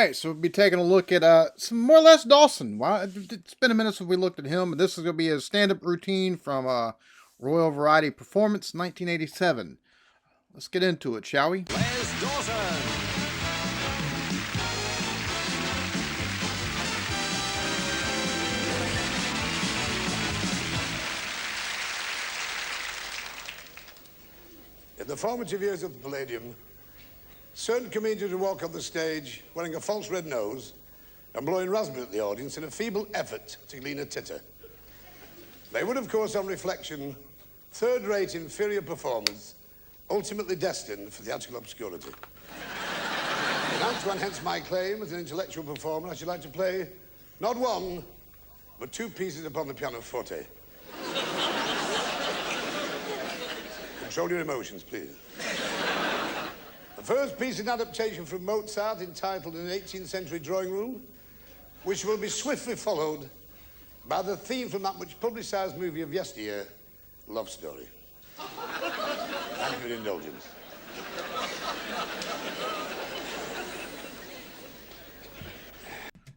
right, so we'll be taking a look at some more or less Dawson. It's been a minute since we looked at him, but this is going to be his stand-up routine from Royal Variety Performance, 1987. Let's get into it, shall we? Les Dawson. In the formative years of the Palladium, certain comedians would walk on the stage wearing a false red nose and blowing raspberry at the audience in a feeble effort to glean a titter. They would, of course, on reflection, third-rate inferior performers, ultimately destined for theatrical obscurity. And to enhance my claim as an intellectual performer, I should like to play not one, but two pieces upon the pianoforte. Control your emotions, please. The first piece is an adaptation from Mozart entitled An 18th Century Drawing Room, which will be swiftly followed by the theme from that much publicised movie of yesteryear, Love Story. Thank you for your indulgence.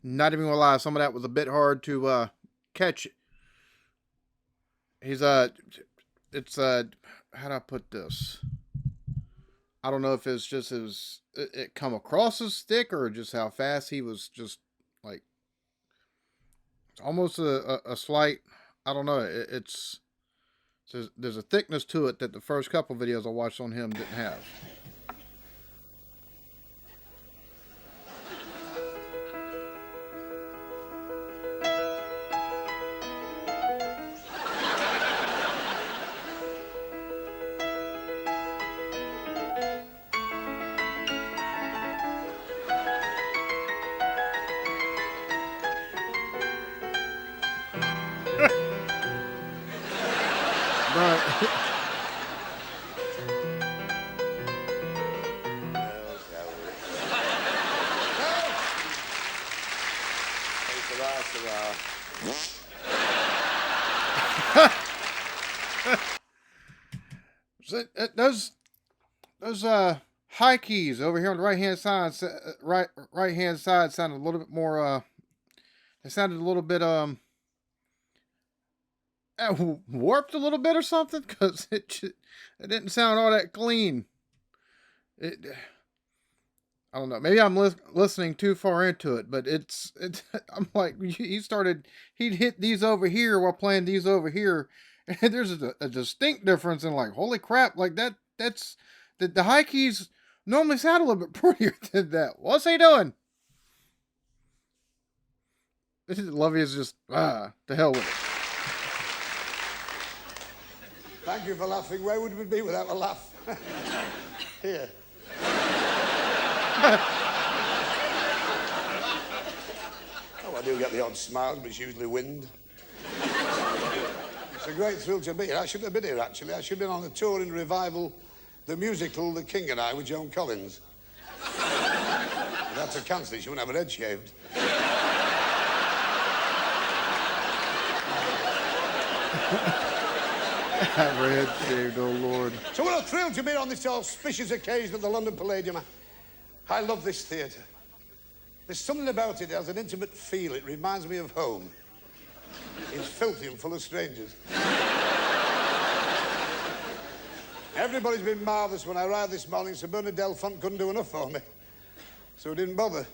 Not even gonna lie, some of that was a bit hard to catch. How do I put this? I don't know if it's just it come across as thick or just how fast he was just like, it's almost a slight, I don't know, there's a thickness to it that the first couple videos I watched on him didn't have. But those high keys over here on the right hand side, right hand side sounded a little bit more. They sounded a little bit warped a little bit or something, because it didn't sound all that clean. I don't know. Maybe I'm listening too far into it, but I'm like, he'd hit these over here while playing these over here, and there's a distinct difference in, like, holy crap, like that's the high keys normally sound a little bit prettier than that. What's he doing? Lovey is just to hell with it. Thank you for laughing. Where would we be without a laugh? Here. Oh, I do get the odd smile, but it's usually wind. It's a great thrill to be here. I shouldn't have been here, actually. I should have been on a tour in revival, the musical The King and I with Joan Collins. I had to cancel it. She wouldn't have her head shaved. Her head shaved, oh Lord. So what a thrill to be on this auspicious occasion at the London Palladium. I love this theatre. There's something about it that has an intimate feel. It reminds me of home. It's filthy and full of strangers. Everybody's been marvellous. When I arrived this morning, Sir Bernard Delfont couldn't do enough for me, so he didn't bother.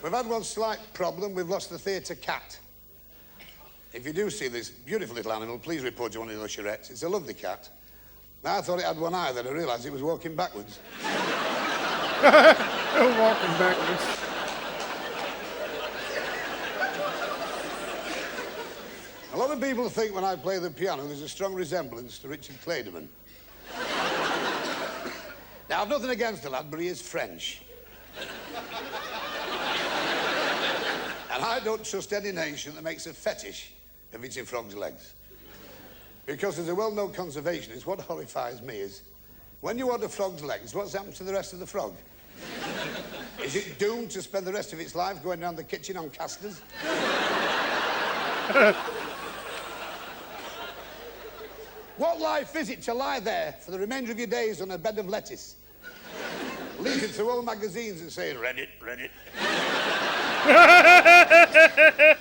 We've had one slight problem. We've lost the theatre cat. If you do see this beautiful little animal, please report to one of the usherettes. It's a lovely cat. I thought it had one eye, then I realised it was walking backwards. Walking backwards. A lot of people think when I play the piano there's a strong resemblance to Richard Clayderman. Now, I've nothing against the lad, but he is French. And I don't trust any nation that makes a fetish of eating frogs' legs. Because as a well-known conservationist, what horrifies me is, when you order frog's legs, what's happened to the rest of the frog? Is it doomed to spend the rest of its life going around the kitchen on casters? What life is it to lie there for the remainder of your days on a bed of lettuce? leafing through all magazines and saying, read it, read it.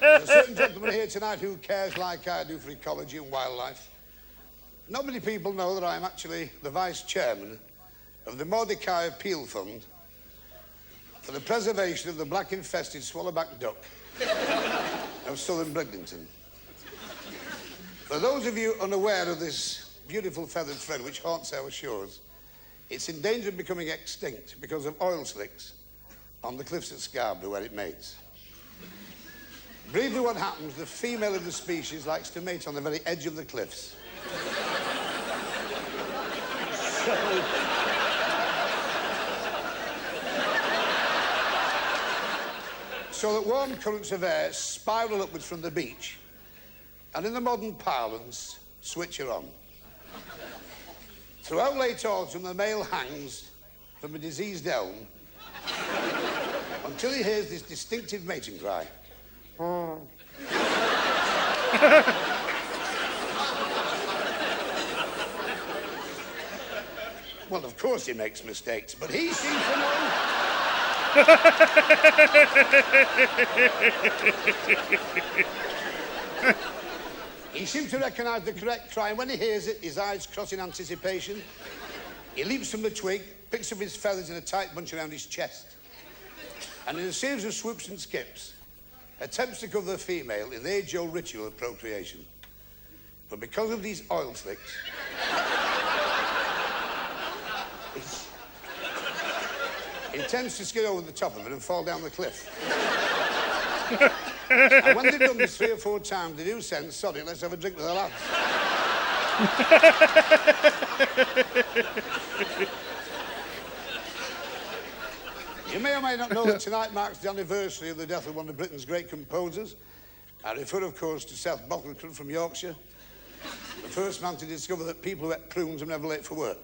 There's a certain gentleman here tonight who cares like I do for ecology and wildlife. Not many people know that I'm actually the vice chairman of the Mordecai Appeal Fund for the preservation of the black-infested swallowback duck of southern Bridlington. For those of you unaware of this beautiful feathered friend which haunts our shores, it's in danger of becoming extinct because of oil slicks on the cliffs at Scarborough where it mates. Briefly what happens, the female of the species likes to mate on the very edge of the cliffs. So that warm currents of air spiral upwards from the beach and in the modern parlance, switch her on. Throughout late autumn, the male hangs from a diseased elm until he hears this distinctive mating cry. Well, of course he makes mistakes, but he seems to know. He seems to recognise the correct cry, and when he hears it, his eyes cross in anticipation. He leaps from the twig, picks up his feathers in a tight bunch around his chest, and in a series of swoops and skips, attempts to cover the female in the age-old ritual of procreation. But because of these oil slicks, he tends to skid over the top of it and fall down the cliff. And when they've done this 3 or 4 times, they do send, sorry, let's have a drink with the lads. You may or may not know that tonight marks the anniversary of the death of one of Britain's great composers. I refer, of course, to Seth Bocklecroft from Yorkshire, the first man to discover that people who ate prunes are never late for work.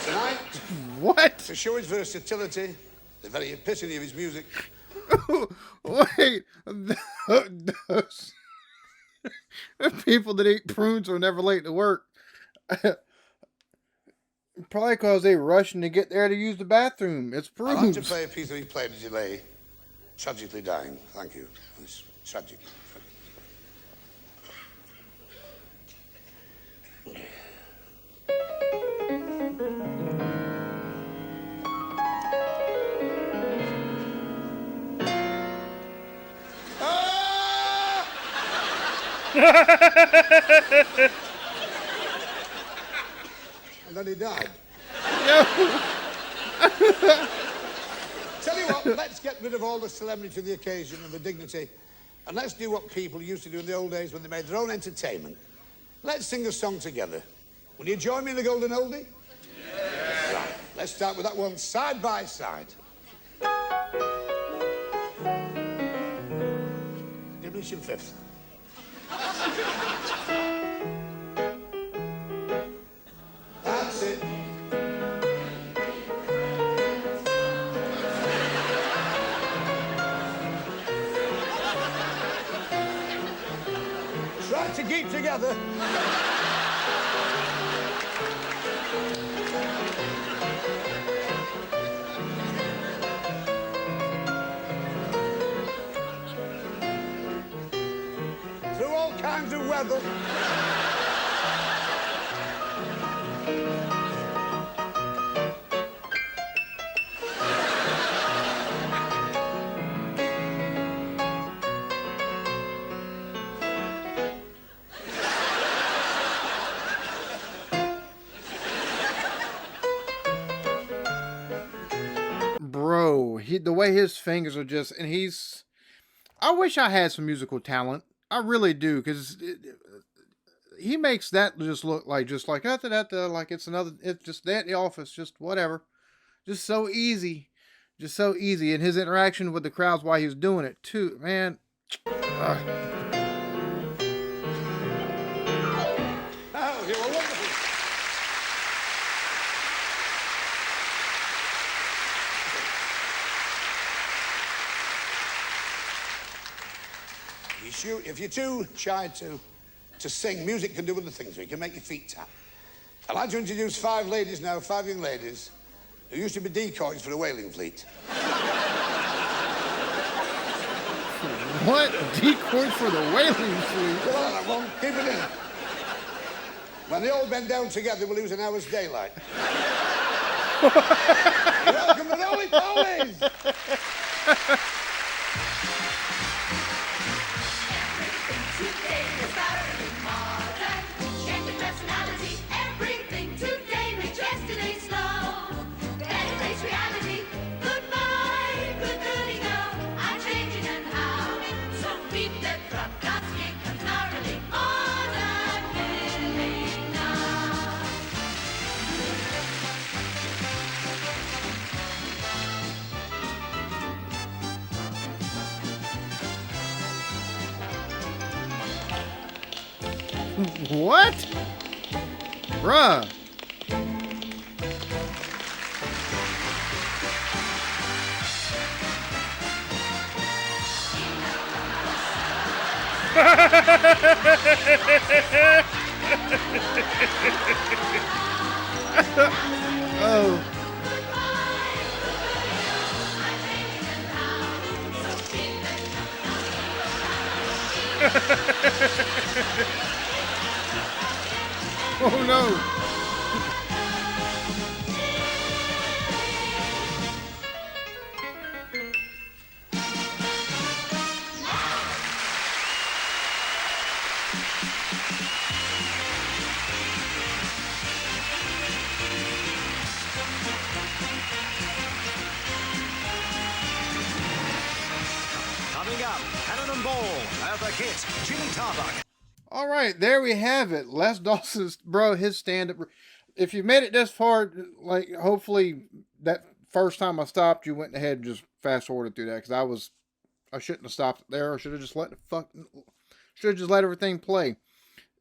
Tonight, What? to show his versatility, the very epitome of his music. Wait, those people that eat prunes are never late to work. Probably because they rushing to get there to use the bathroom. It's I'd like prunes. to play a piece that he played as he lay tragically dying. Thank you. It's tragic. And then he died. Tell you what, let's get rid of all the solemnity of the occasion and the dignity, and let's do what people used to do in the old days when they made their own entertainment. Let's sing a song together. Will you join me in the Golden Oldie? Yeah. Right. Let's start with that one, Side by Side. Diminution fifth. That's it. Try to keep together. Through all kinds of weather. Bro, the way his fingers are just, and he's, I wish I had some musical talent. I really do, because he makes that just look like, like it's another, it's just that in the office, just whatever. Just so easy. Just so easy. And his interaction with the crowds while he was doing it, too, man. Oh, you were wonderful. If you're too shy to sing, music can do other things. It can make your feet tap. I'd like to introduce 5 ladies now, 5 young ladies, who used to be decoys for the whaling fleet. What? Decoys for the whaling fleet? Go on, that one. Keep it in. When they all bend down together, we'll lose an hour's daylight. Welcome to Rolly Polies! Today is very modern. Change the personality. Everything today makes yesterday slow. Better face reality. Goodbye, goodie go. I'm changing and how. So beat the drum, dance, kick, and thoroughly modern living now. What? Bruh. Oh. Oh no. Coming up, Cannon Ball, Eartha Kitt, Jimmy Tarbuck. All right, there we have it. Les Dawson's, bro, his stand-up. If you made it this far, like, hopefully that first time I stopped, you went ahead and just fast-forwarded through that, because I shouldn't have stopped there. I should have just let everything play.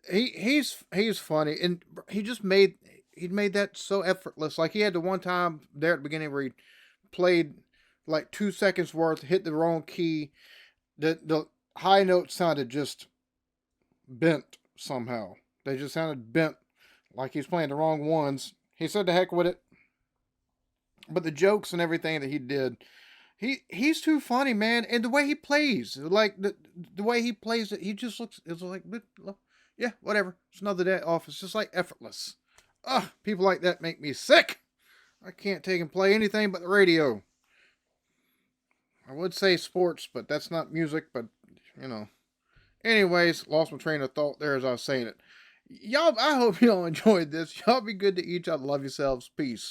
He's funny, and he made that so effortless. Like, he had the one time there at the beginning where he played like 2 seconds worth, hit the wrong key. The high note sounded just bent somehow. They just sounded bent, like he's playing the wrong ones. He said the heck with it. But the jokes and everything that he did, he's too funny, man. And the way he plays, like the way he plays it, he just looks, it's like, yeah, whatever. It's another day off. It's just like effortless. Ugh, people like that make me sick. I can't take and play anything but the radio. I would say sports, but that's not music, but, you know. Anyways, lost my train of thought there as I was saying it. Y'all, I hope y'all enjoyed this. Y'all be good to each other. Love yourselves. Peace.